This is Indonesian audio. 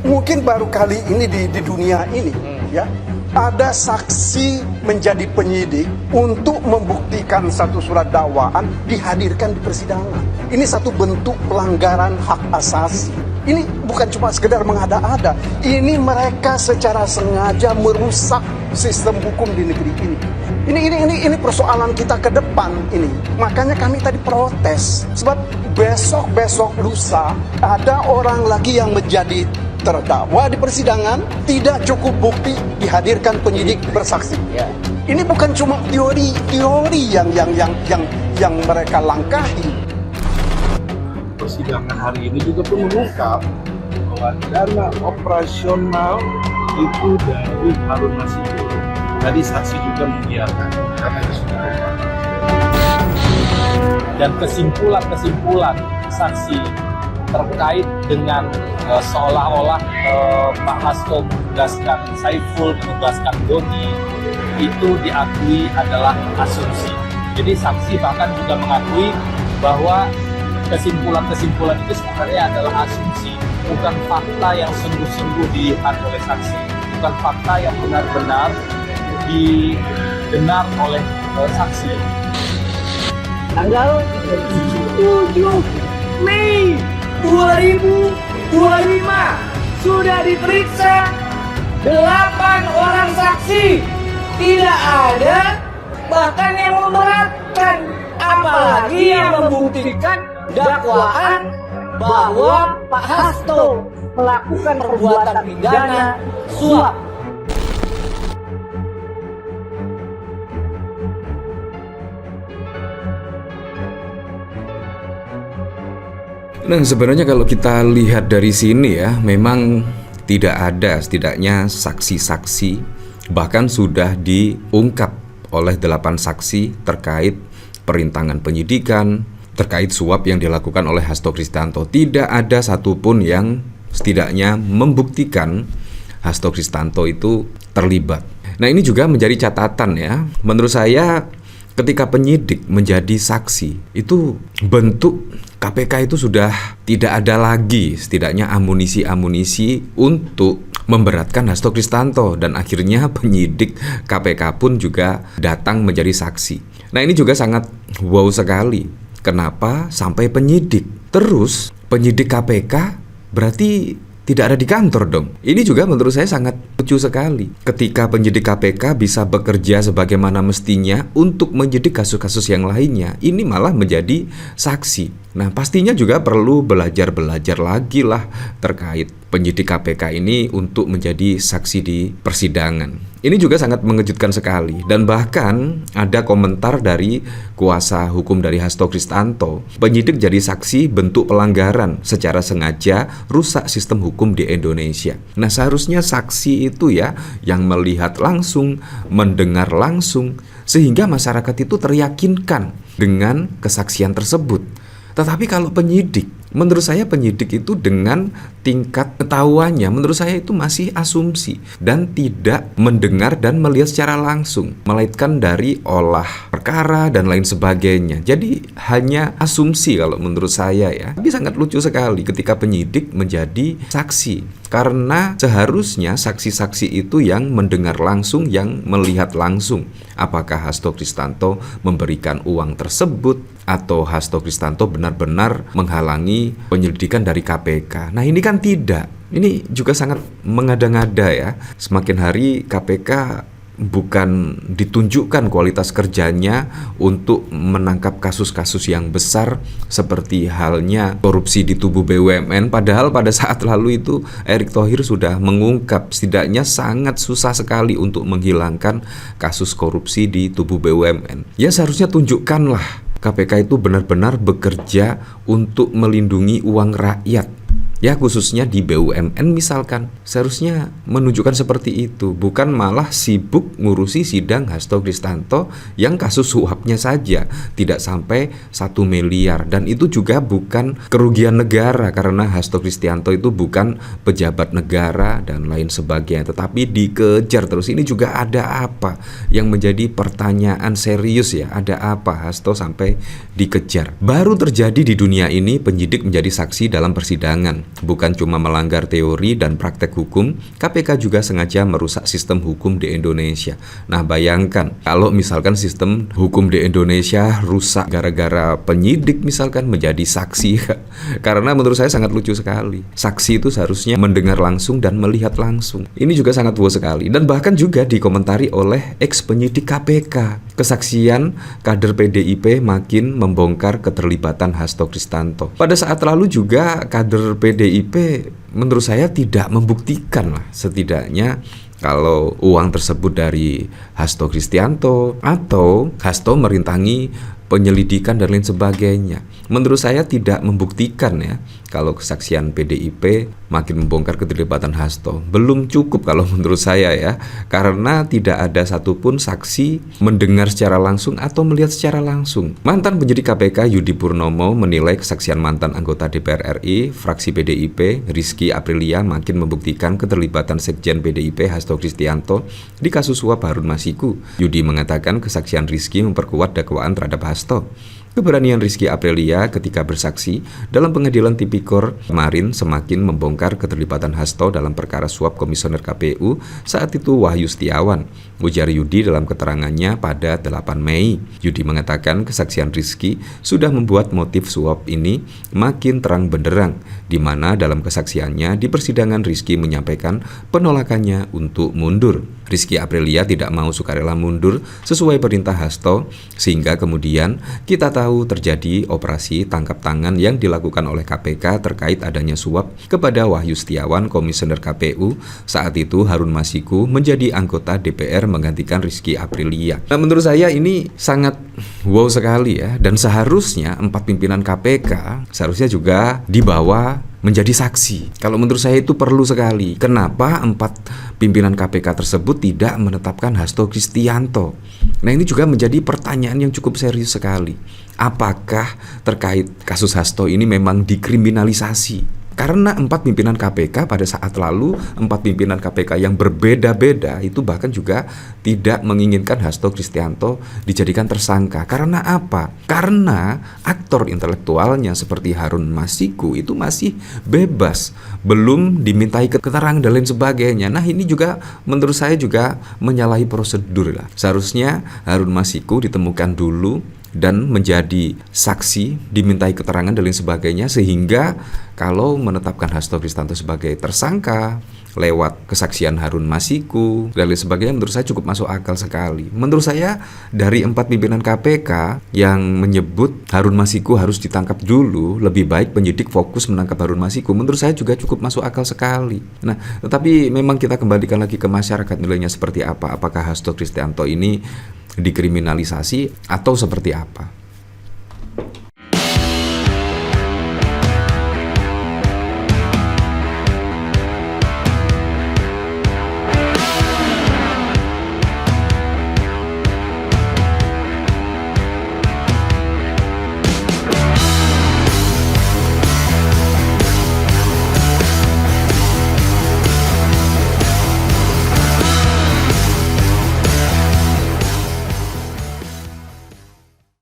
Mungkin baru kali ini di dunia ini, ya, ada saksi menjadi penyidik untuk membuktikan satu surat dakwaan dihadirkan di persidangan. Ini satu bentuk pelanggaran hak asasi. Ini bukan cuma sekedar mengada-ada. Ini mereka secara sengaja merusak sistem hukum di negeri ini. Ini persoalan kita ke depan ini. Makanya kami tadi protes. Sebab besok lusa ada orang lagi yang menjadi terdakwa di persidangan, tidak cukup bukti, dihadirkan penyidik bersaksi. Ini bukan cuma teori yang mereka langkahi. Persidangan hari ini juga pun mengungkap bahwa dana operasional itu dari Harun Masiku. Tadi saksi juga membiarkan karena itu sudah terjadi. Dan kesimpulan saksi terkait dengan seolah-olah Pak Hasto menugaskan Saiful, menugaskan Doni, itu diakui adalah asumsi. Jadi saksi bahkan juga mengakui bahwa kesimpulan itu sebenarnya adalah asumsi, bukan fakta yang sungguh-sungguh dilihat oleh saksi, bukan fakta yang benar-benar didengar oleh saksi. Tanggal 7 Mei 2025 sudah diperiksa 8 orang saksi, tidak ada bahkan yang memberatkan, apalagi yang membuktikan dakwaan bahwa Pak Hasto melakukan perbuatan pidana suap. Nah, sebenarnya kalau kita lihat dari sini ya, memang tidak ada setidaknya saksi-saksi, bahkan sudah diungkap oleh 8 saksi terkait perintangan penyidikan, terkait suap yang dilakukan oleh Hasto Kristianto. Tidak ada satupun yang setidaknya membuktikan Hasto Kristianto itu terlibat. Nah, ini juga menjadi catatan ya. Menurut saya ketika penyidik menjadi saksi, itu bentuk KPK itu sudah tidak ada lagi setidaknya amunisi-amunisi untuk memberatkan Hasto Kristianto, dan akhirnya penyidik KPK pun juga datang menjadi saksi. Nah, ini juga sangat wow sekali. Kenapa sampai penyidik? Terus penyidik KPK berarti tidak ada di kantor dong. Ini juga menurut saya sangat lucu sekali. Ketika penyidik KPK bisa bekerja sebagaimana mestinya untuk menyidik kasus-kasus yang lainnya, ini malah menjadi saksi. Nah, pastinya juga perlu belajar lagi lah terkait penyidik KPK ini untuk menjadi saksi di persidangan. Ini juga sangat mengejutkan sekali. Dan bahkan ada komentar dari kuasa hukum dari Hasto Kristianto, penyidik jadi saksi bentuk pelanggaran secara sengaja rusak sistem hukum di Indonesia. Nah, seharusnya saksi itu ya yang melihat langsung, mendengar langsung, sehingga masyarakat itu teryakinkan dengan kesaksian tersebut. Tetapi kalau penyidik, menurut saya penyidik itu dengan tingkat ketahuannya, menurut saya itu masih asumsi dan tidak mendengar dan melihat secara langsung, melainkan dari olah perkara dan lain sebagainya. Jadi hanya asumsi kalau menurut saya ya. Tapi sangat lucu sekali ketika penyidik menjadi saksi, karena seharusnya saksi-saksi itu yang mendengar langsung, yang melihat langsung apakah Hasto Kristianto memberikan uang tersebut atau Hasto Kristianto benar-benar menghalangi penyelidikan dari KPK. Nah, ini kan tidak. Ini juga sangat mengada-ngada ya. Semakin hari KPK bukan ditunjukkan kualitas kerjanya untuk menangkap kasus-kasus yang besar seperti halnya korupsi di tubuh BUMN, padahal pada saat lalu itu Erick Thohir sudah mengungkap setidaknya sangat susah sekali untuk menghilangkan kasus korupsi di tubuh BUMN. Ya, seharusnya tunjukkanlah KPK itu benar-benar bekerja untuk melindungi uang rakyat. Ya, khususnya di BUMN misalkan. Seharusnya menunjukkan seperti itu, bukan malah sibuk ngurusi sidang Hasto Kristianto yang kasus suapnya saja tidak sampai 1 miliar. Dan itu juga bukan kerugian negara karena Hasto Kristianto itu bukan pejabat negara dan lain sebagainya, tetapi dikejar terus. Ini juga ada apa yang menjadi pertanyaan serius ya, ada apa Hasto sampai dikejar? Baru terjadi di dunia ini penyidik menjadi saksi dalam persidangan. bukan cuma melanggar teori dan praktek hukum, KPK juga sengaja merusak sistem hukum di Indonesia. Nah, bayangkan kalau misalkan sistem hukum di Indonesia rusak gara-gara penyidik misalkan menjadi saksi. Karena menurut saya sangat lucu sekali. Saksi itu seharusnya mendengar langsung dan melihat langsung. Ini juga sangat wow sekali. Dan bahkan juga dikomentari oleh ex penyidik KPK. Kesaksian kader PDIP makin membongkar keterlibatan Hasto Kristianto. Pada saat lalu juga kader PDIP menurut saya tidak membuktikan lah, setidaknya kalau uang tersebut dari Hasto Kristianto atau Hasto merintangi penyelidikan dan lain sebagainya. Menurut saya tidak membuktikan ya, kalau kesaksian PDIP makin membongkar keterlibatan Hasto. Belum cukup kalau menurut saya ya, karena tidak ada satupun saksi mendengar secara langsung atau melihat secara langsung. Mantan penyidik KPK Yudi Purnomo menilai kesaksian mantan anggota DPR RI fraksi PDIP Rizky Aprilia makin membuktikan keterlibatan Sekjen PDIP Hasto Kristianto di kasus suap Harun Masiku. Yudi mengatakan kesaksian Rizky memperkuat dakwaan terhadap Hasto. Keberanian Rizky Aprilia ketika bersaksi dalam pengadilan Tipikor kemarin semakin membongkar keterlibatan Hasto dalam perkara suap komisioner KPU saat itu Wahyu Setiawan. Ujar Yudi dalam keterangannya pada 8 Mei. Yudi mengatakan kesaksian Rizky sudah membuat motif suap ini makin terang benderang, di mana dalam kesaksiannya di persidangan Rizky menyampaikan penolakannya untuk mundur. Rizky Aprilia tidak mau sukarela mundur sesuai perintah Hasto, sehingga kemudian kita tahu terjadi operasi tangkap tangan yang dilakukan oleh KPK terkait adanya suap kepada Wahyu Setiawan, komisioner KPU. Saat itu Harun Masiku menjadi anggota DPR menggantikan Rizky Aprilia. Nah, menurut saya ini sangat wow sekali ya, dan seharusnya 4 pimpinan KPK seharusnya juga dibawa menjadi saksi. Kalau menurut saya itu perlu sekali. Kenapa 4 pimpinan KPK tersebut tidak menetapkan Hasto Kristianto? Nah, ini juga menjadi pertanyaan yang cukup serius sekali. Apakah terkait kasus Hasto ini memang dikriminalisasi? Karena 4 pimpinan KPK pada saat lalu, 4 pimpinan KPK yang berbeda-beda itu bahkan juga tidak menginginkan Hasto Kristianto dijadikan tersangka. Karena apa? Karena aktor intelektualnya seperti Harun Masiku itu masih bebas, belum dimintai keterangan dan lain sebagainya. Nah, ini juga menurut saya juga menyalahi prosedur lah. Seharusnya Harun Masiku ditemukan dulu dan menjadi saksi, dimintai keterangan dan lain sebagainya, sehingga kalau menetapkan Hasto Kristianto sebagai tersangka lewat kesaksian Harun Masiku dan lain sebagainya, menurut saya cukup masuk akal sekali. Menurut saya dari 4 pimpinan KPK yang menyebut Harun Masiku harus ditangkap dulu, lebih baik penyidik fokus menangkap Harun Masiku, menurut saya juga cukup masuk akal sekali. Nah, tetapi memang kita kembalikan lagi ke masyarakat, nilainya seperti apa. Apakah Hasto Kristianto ini dikriminalisasi atau seperti apa?